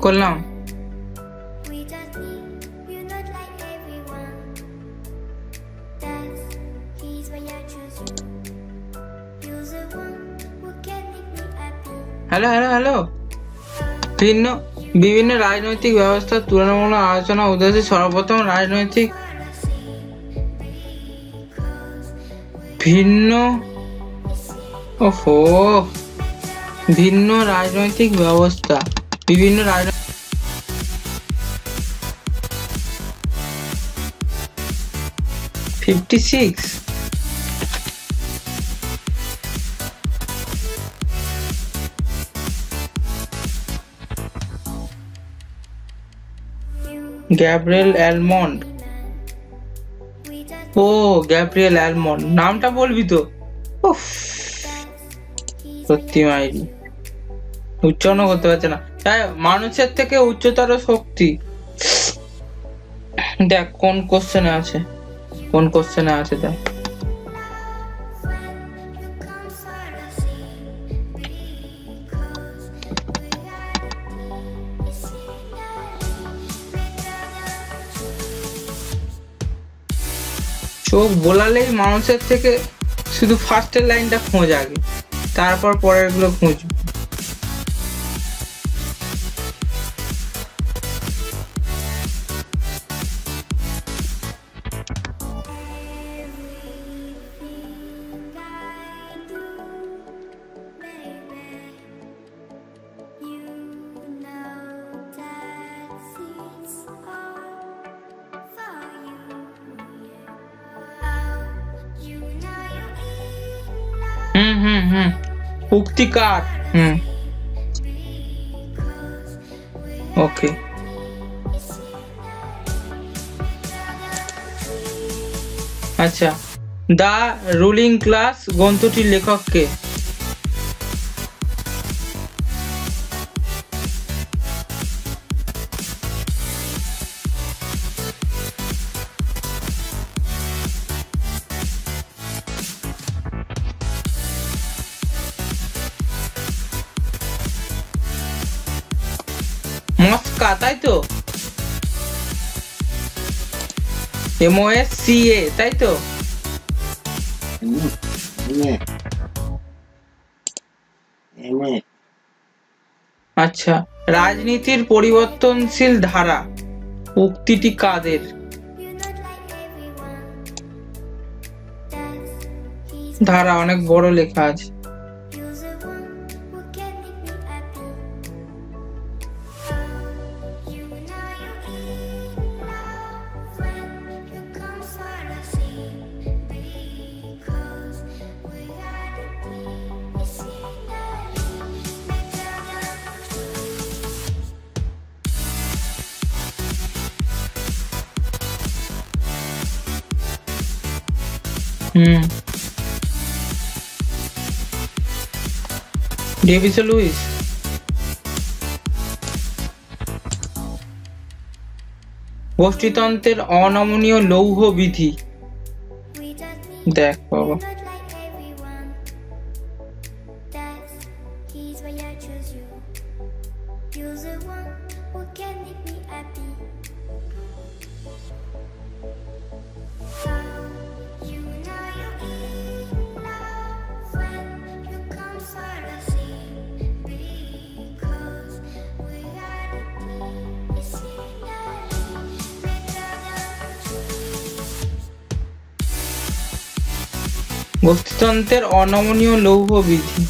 করলাম। Hello hello hello. বিভিন্ন রাজনৈতিক ব্যবস্থার তুলনামূলক আলোচনা উদ্দেশ্যে সর্বপ্রথম রাজনৈতিক ভিন্ন রাজনৈতিক ব্যবস্থা বিভিন্ন 56 গ্যাব্রিয়েল অ্যালমন্ড। গ্যাব্রিয়েল অ্যালমন্ড নামটা বলবি তো? উফ, সত্যি মাইরি উচ্চারণ করতে পারছে না। মানুষের থেকে উচ্চতর শক্তি। দেখ কোন কোশ্চেনে আছে দেখ। চোখ বোলালেই মানুষের থেকে শুধু ফার্স্টের লাইনটা খোঁজ আগে, তারপর পরের গুলো খুঁজবে। উক্তিকার। ওকে, আচ্ছা। দ্য রুলিং ক্লাস গ্রন্থটির লেখক কে? মস্কা, তাই তো? MOSCA, তাই তো? আচ্ছা, রাজনীতির পরিবর্তনশীল ধারা উক্তিটি কাদের? ধারা অনেক বড় লেখা আছে। Davies Luis. গোষ্ঠীতন্ত্রের অনমনীয় লৌহ বিধি। দেখ বাবা, গোষ্ঠীতন্ত্রের অনমনীয় লৌহ বিধি।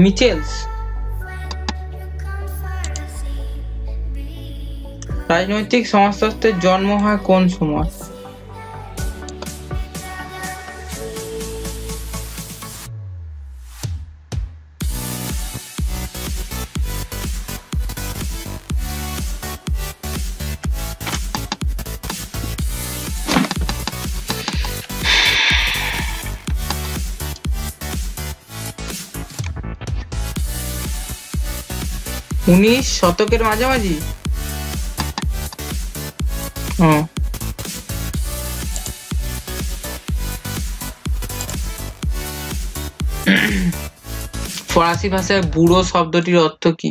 মিচেলস। রাজনৈতিক সমাজতত্ত্বের জন্ম হয় কোন সময়? 19 শতকের মাঝামাঝি। ফরাসি ভাষায় বুড়ো শব্দটির অর্থ কি?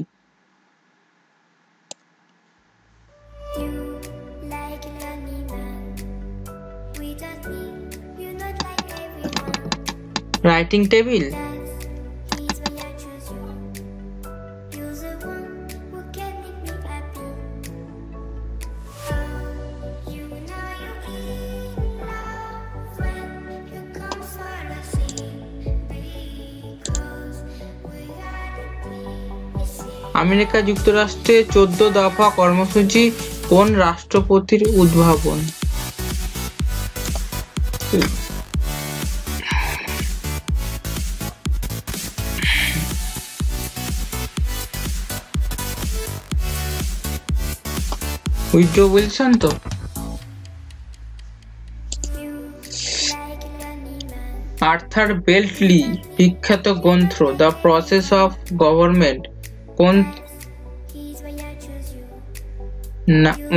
Writing table. আমেরিকা যুক্তরাষ্ট্রে 14 দফা কর্মসূচি কোন রাষ্ট্রপতির উদ্ভাবন? উইড্রো উইলসন তো। আর্থার বেল্টলি বিখ্যাত গ্রন্থ দ্য প্রসেস অফ গভর্নমেন্ট কোন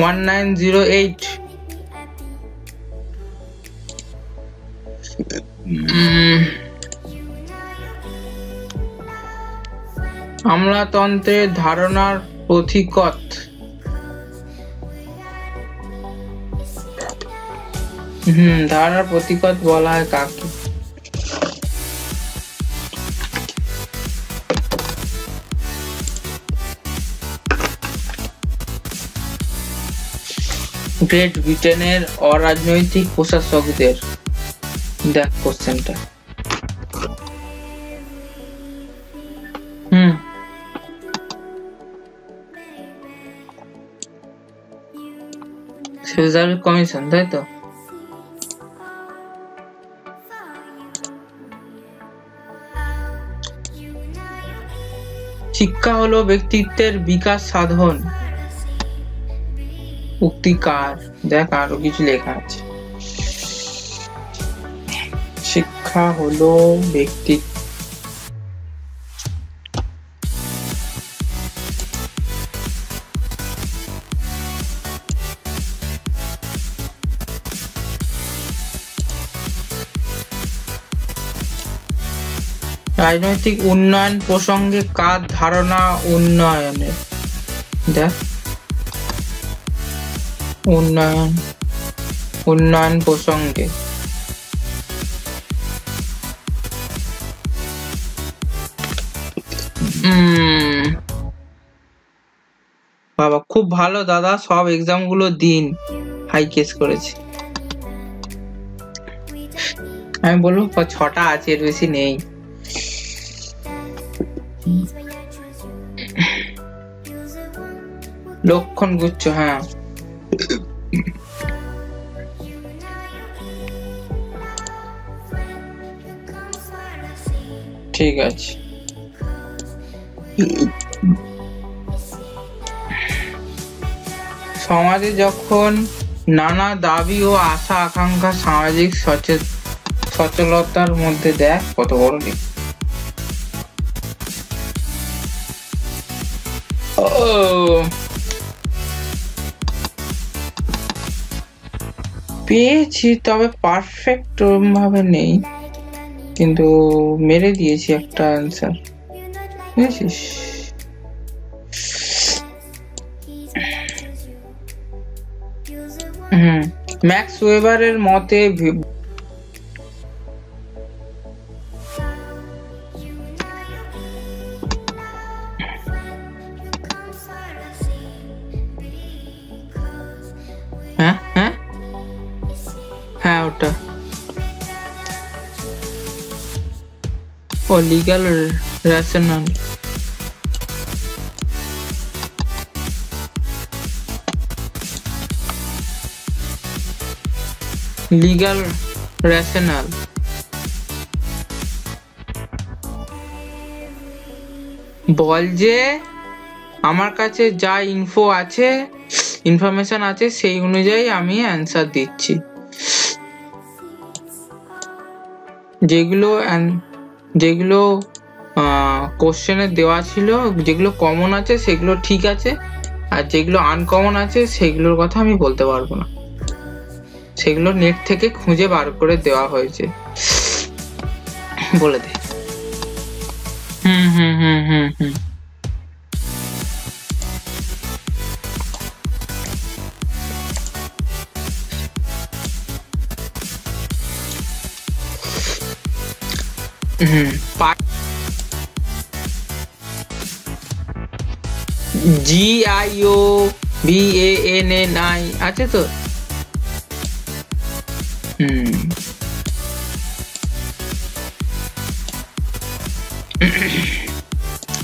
1908? আমলাতন্ত্রের ধারণার প্রতীকত। ধারণার প্রতীকত বলা হয় কাকে? গ্রেট ব্রিটেনের অরাজনৈতিক প্রশাসকদের। দেখ কোশ্চেনটা। সেজার কমিশন, তাই তো? শিক্ষা হলো ব্যক্তিত্বের বিকাশ সাধন। উক্তিকার। দেখ আরো কিছু লেখা আছে। শিক্ষা হলো ব্যক্তিত্ব রাজনৈতিক উন্নয়ন প্রসঙ্গে কার ধারণা উন্নয়নের? দেখ উন্নয়ন প্রসঙ্গে বাবা খুব ভালো দাদা, সব এক্সাম গুলো দিন, হাই কেস করেছে। আমি বলবো 6টা আছে, এর বেশি নেই। লক্ষণ গুচ্ছ, হ্যাঁ। ঠিক আছে। সমাজে যখন নানা দাবি ও আশা আকাঙ্ক্ষা সামাজিক সচলতার মধ্যে, দেখ কত বড় দিক। পেয়েছি, তবে পারফেক্ট ভাবে নেই, কিন্তু মেরে দিয়েছি একটা অ্যান্সার, বুঝেছিস? ম্যাক্স ওয়েবারের মতে হ্যাঁ ওটা লিগ্যাল রেশনাল। লিগ্যাল রেশনাল বল যে আমার কাছে যা ইনফরমেশন আছে সেই অনুযায়ী আমি অ্যান্সার দিচ্ছি। যেগুলো কোশ্চেনে দেওয়া ছিল, যেগুলো কমন আছে সেগুলো ঠিক আছে, আর যেগুলো আনকমন আছে সেগুলোর কথা আমি বলতে পারবো না, সেগুলো নেট থেকে খুঁজে বার করে দেওয়া হয়েছে। বলে দে। হুম হুম হুম হুম হুম GIOBANNI আছে তো?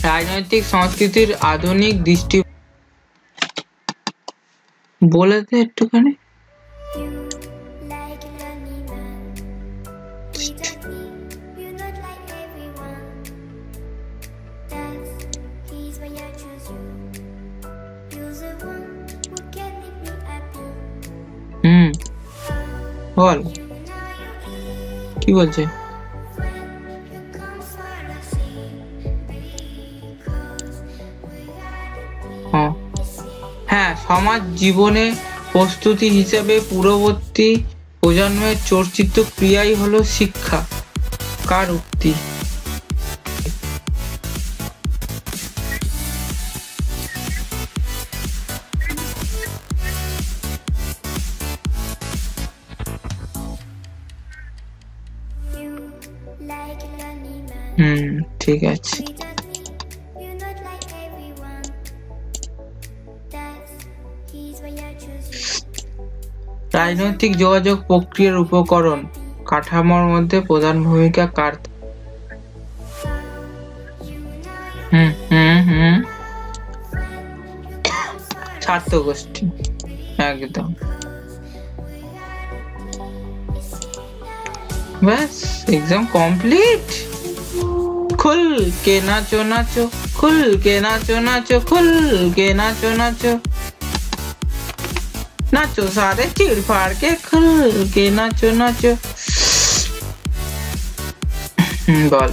রাজনৈতিক সংস্কৃতির আধুনিক দৃষ্টি বলে দে একটুখানি। বল কি বলছে? হ্যাঁ, সমাজ জীবনে প্রস্তুতি হিসেবে পূর্ববর্তী প্রজন্মের চর্চিত ক্রিয়াই হলো শিক্ষা। কার উক্তি? ঠিক আছে। রাজনৈতিক যোগাযোগ প্রক্রিয়ার উপকরণ কাঠামোর মধ্যে প্রধান ভূমিকা কার? ছাত্র গোষ্ঠী, একদম। ব্যাস, এক্সাম কমপ্লিট। खुल के नाचो नाचो, खुल के नाचो नाचो, खुल के नाचो नाचो, नाचो सारे चीड़ फाड़ के, खुल के नाचो नाचो। बोल।